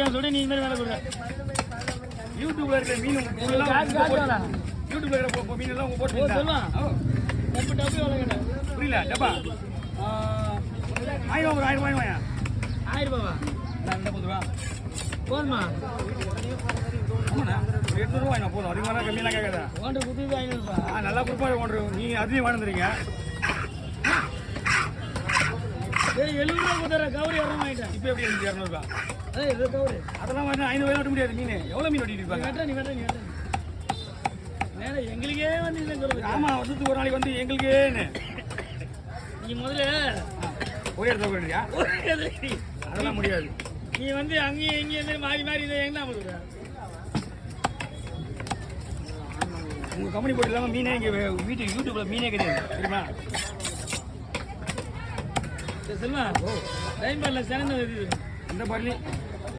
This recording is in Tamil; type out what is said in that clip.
15 சொல்லி நீ மாதிரி வேலை கொடுங்க. யூடியூப்ல இருக்கிற மீன் யூடியூப்ல இருக்கிற மீன் எல்லாம் உங்க போட்டு சொல்லுவான். டப்பு டப்பு வளர்க்கல. புரியல டப்பா 1000 ரூபாயா 1000 ரூபாவா? 50 ரூபா போதுமா? ஆமாண்ணா 800 ரூபாய் நான் போதும். அதிகமாக கம்மியெல்லாம் கேட்காதா? ஓண்டர் குத்துது 500 ரூபாய். நல்லா கொடுப்பா ஓண்டர். நீ அதையும் வாழ்ந்துறீங்க. சரி 700 ரூபா கொடுத்துறேன். கவுரி 200 வாங்கிட்டேன். இப்போ எப்படி 200 ரூபா? இது கவுரி. அதெல்லாம் வந்து 500 ரூபாய் வெட்ட முடியாது. மீன் எவ்வளோ மீன் வெட்டிட்டு இருப்பாங்க? நீ வெட்ட நேரம் எங்களுக்கே வந்து இல்லை சொல்லுது. ஆமா வருஷத்துக்கு ஒரு நாளைக்கு வந்து எங்களுக்கேன்னு நீ முதல்ல ஒரே இடத்துல போயிடுறியா? அதெல்லாம் முடியாது. நீ வந்து அங்கேயும் எங்கேயும் மாறி மாறி இதை எங்க பண்ணுற? உங்க கம்பெனி போட்டு இல்லாமல் மீனே இங்கே வீட்டுக்கு யூடியூப்ல மீனே கிடையாது தெரியுமா? செல்வா டைம் பண்ணல சேனல் இந்த பரலி